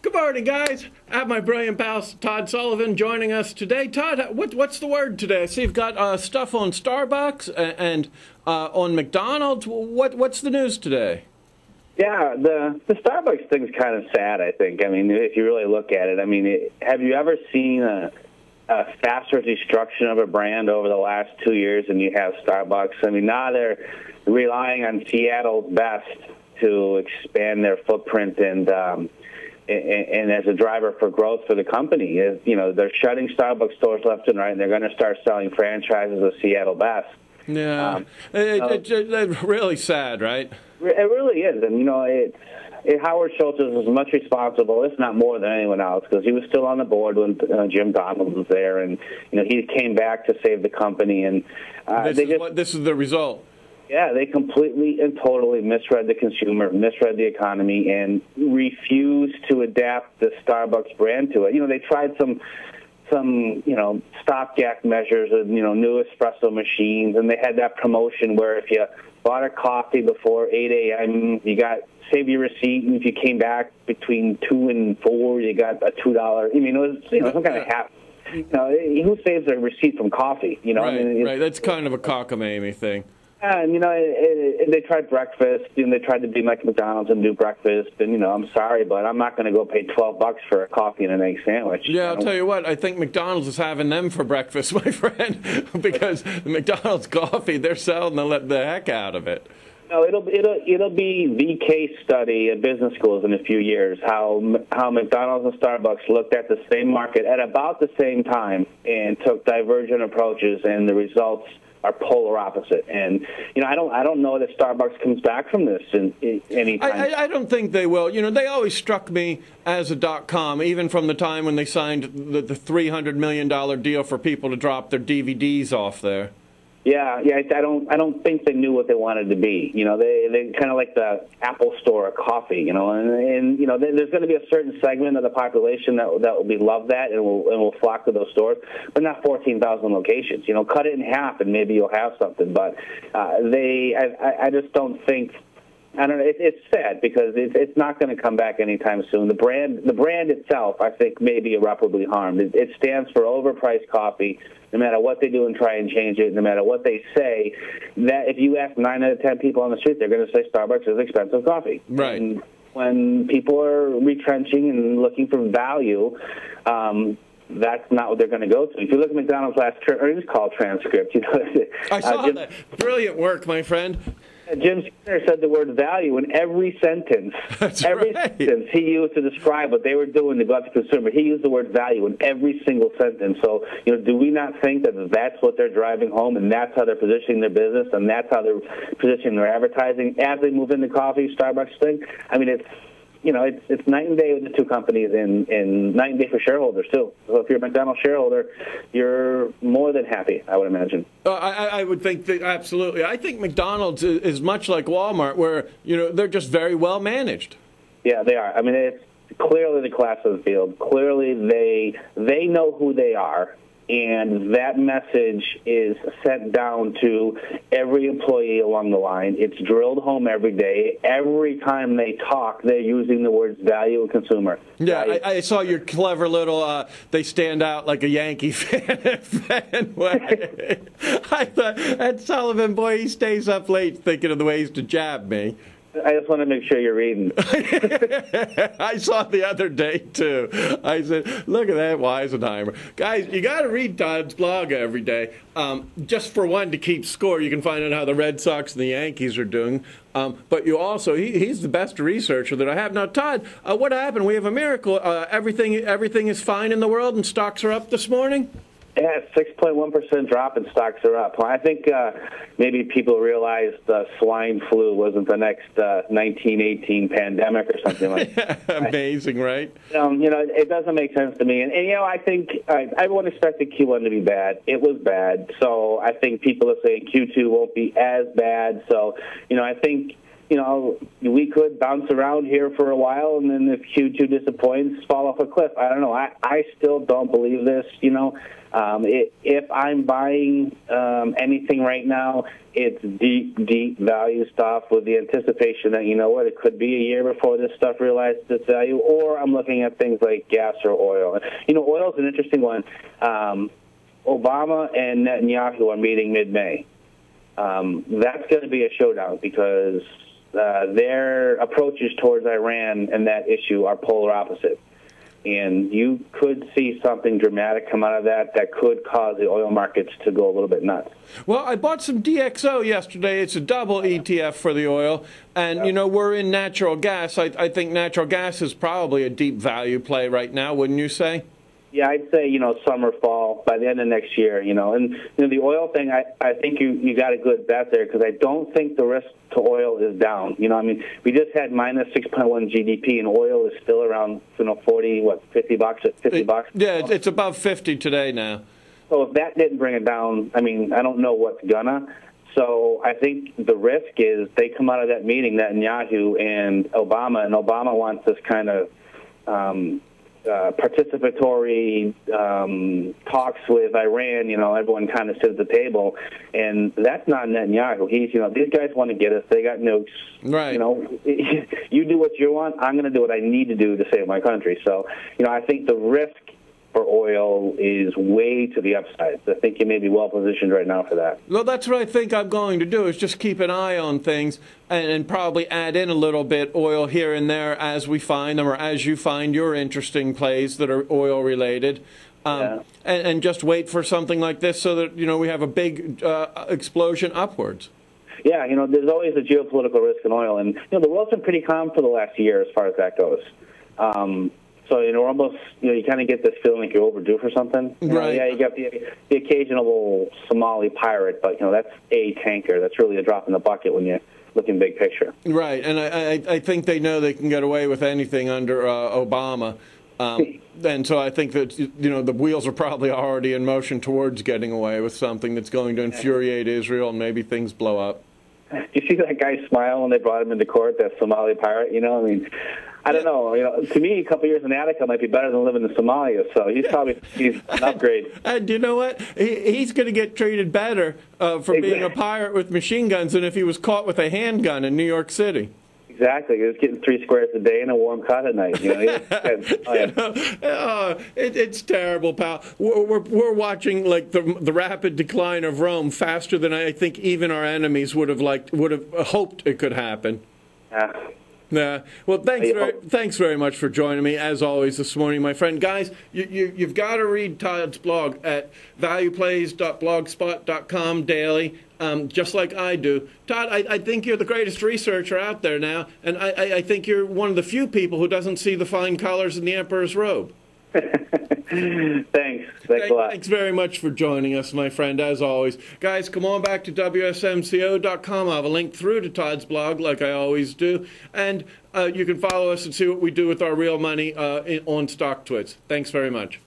Good morning, guys. I have my brilliant pal Todd Sullivan joining us today. Todd, what's the word today? I see you've got stuff on Starbucks and on McDonald's. What's the news today? Yeah, the Starbucks thing's kind of sad, I think. I mean, if you really look at it, I mean, have you ever seen a faster destruction of a brand over the last 2 years than you have Starbucks? I mean, now they're relying on Seattle's best to expand their footprint and as a driver for growth for the company. You know, they're shutting Starbucks stores left and right, and they're going to start selling franchises of Seattle Best. Yeah, it's really sad, right? It really is, and you know, Howard Schultz is as much responsible, if not more, than anyone else, because he was still on the board when Jim Donald was there, and you know, he came back to save the company, and this is the result. Yeah, they completely and totally misread the consumer, misread the economy, and refused to adapt the Starbucks brand to it. You know, they tried some stopgap measures of, new espresso machines, and they had that promotion where if you bought a coffee before 8 a.m., you got save your receipt, and if you came back between 2 and 4, you got a $2. I mean, it was some kind of half. Who saves a receipt from coffee? Right, right. That's kind of a cockamamie thing. And, they tried breakfast, and they tried to be like McDonald's and do breakfast. And, I'm sorry, but I'm not going to go pay $12 for a coffee and an egg sandwich. Yeah, I'll tell you what. I think McDonald's is having them for breakfast, my friend, because the McDonald's coffee, they're selling the heck out of it. No, it'll be the case study at business schools in a few years, how McDonald's and Starbucks looked at the same market at about the same time and took divergent approaches, and the results are polar opposite. And I don't know that Starbucks comes back from this in any time. I don't think they will. They always struck me as a .com, even from the time when they signed the $300 million deal for people to drop their DVDs off there. Yeah. I don't think they knew what they wanted to be. They kind of like the Apple Store of coffee. And there's going to be a certain segment of the population that will love that and will flock to those stores, but not 14,000 locations. Cut it in half and maybe you'll have something. But I just don't think. I don't know. It's sad because it's not going to come back anytime soon. The brand itself, I think, may be irreparably harmed. It stands for overpriced coffee. No matter what they do and try and change it, no matter what they say, that if you ask 9 out of 10 people on the street, they're going to say Starbucks is expensive coffee. Right. And when people are retrenching and looking for value, that's not what they're going to go to. If you look at McDonald's last earnings call transcript, I saw that. Brilliant work, my friend. Jim Skinner said the word value in every sentence. That's every right. sentence he used to describe what they were doing to go after the consumer. He used the word value in every single sentence. So, do we not think that that's what they're driving home, and that's how they're positioning their business, and that's how they're positioning their advertising as they move into coffee, Starbucks thing? I mean, it's night and day with the two companies, and night and day for shareholders, too. So if you're a McDonald's shareholder, you're more than happy, I would imagine. I would think that, absolutely. I think McDonald's is much like Walmart, where, they're just very well managed. Yeah, they are. I mean, it's clearly the class of the field. Clearly they know who they are. And that message is sent down to every employee along the line. It's drilled home every day. Every time they talk, they're using the words value and consumer. Yeah, I saw your clever little, they stand out like a Yankee fan way. I thought, that Sullivan, boy, he stays up late thinking of the ways to jab me. I just want to make sure you're reading. I saw the other day, too. I said, look at that Weisenheimer. Guys, you got to read Todd's blog every day. Just for one, to keep score, you can find out how the Red Sox and the Yankees are doing. But you also, he's the best researcher that I have. Now, Todd, what happened? We have a miracle. Everything is fine in the world and stocks are up this morning? Yeah, 6.1% drop and stocks are up. I think maybe people realized swine flu wasn't the next 1918 pandemic or something like that. Amazing, right? It doesn't make sense to me. And I think everyone expected Q1 to be bad. It was bad. So I think people are saying Q2 won't be as bad. So, I think we could bounce around here for a while, and then if Q2 disappoints, fall off a cliff. I don't know. I still don't believe this. If I'm buying anything right now, it's deep value stuff with the anticipation that, it could be a year before this stuff realizes its value, or I'm looking at things like gas or oil. Oil is an interesting one. Obama and Netanyahu are meeting mid-May. That's going to be a showdown because their approaches towards Iran and that issue are polar opposite. And you could see something dramatic come out of that could cause the oil markets to go a little bit nuts. Well, I bought some DXO yesterday. It's a double ETF for the oil. And, we're in natural gas. I think natural gas is probably a deep value play right now, wouldn't you say? Yeah, I'd say, summer, fall, by the end of next year, And, the oil thing, I think you got a good bet there because I don't think the risk to oil is down. We just had minus 6.1 GDP, and oil is still around, $50, $50? Yeah, it's above 50 today now. So if that didn't bring it down, I don't know what's gonna. So I think the risk is they come out of that meeting, Netanyahu and Obama wants this kind of participatory talks with Iran, everyone kind of sits at the table, and that's not Netanyahu. These guys want to get us. They got nukes. Right. You do what you want. I'm going to do what I need to do to save my country. So, I think the risk for oil is way to the upside. I think you may be well positioned right now for that. Well, that's what I think I'm going to do, is just keep an eye on things and probably add in a little bit oil here and there as we find them, or as you find your interesting plays that are oil related. And just wait for something like this so that, we have a big explosion upwards. Yeah, there's always a geopolitical risk in oil. And, the world's been pretty calm for the last year as far as that goes. So, almost, you kind of get this feeling like you're overdue for something. Right. Yeah, you got the occasional Somali pirate, but, that's a tanker. That's really a drop in the bucket when you're looking big picture. Right, and I think they know they can get away with anything under Obama. And so I think that, the wheels are probably already in motion towards getting away with something that's going to infuriate Israel, and maybe things blow up. You see that guy smile when they brought him into court, that Somali pirate, I don't know. To me, a couple years in Attica might be better than living in Somalia, so he's an upgrade. And you know what? He's going to get treated better for being a pirate with machine guns than if he was caught with a handgun in New York City. Exactly. He was getting 3 squares a day and a warm cut at night. It's terrible, pal. We're watching like the rapid decline of Rome faster than I think even our enemies would have hoped it could happen. Yeah. Well, thanks very much for joining me, as always, this morning, my friend. Guys, you've got to read Todd's blog at valueplays.blogspot.com daily, just like I do. Todd, I think you're the greatest researcher out there now, and I think you're one of the few people who doesn't see the fine colors in the emperor's robe. Thanks a lot. Thanks very much for joining us, my friend, as always. Guys, come on back to WSMCO.com. I'll have a link through to Todd's blog, like I always do. And you can follow us and see what we do with our real money on Stock Twits. Thanks very much.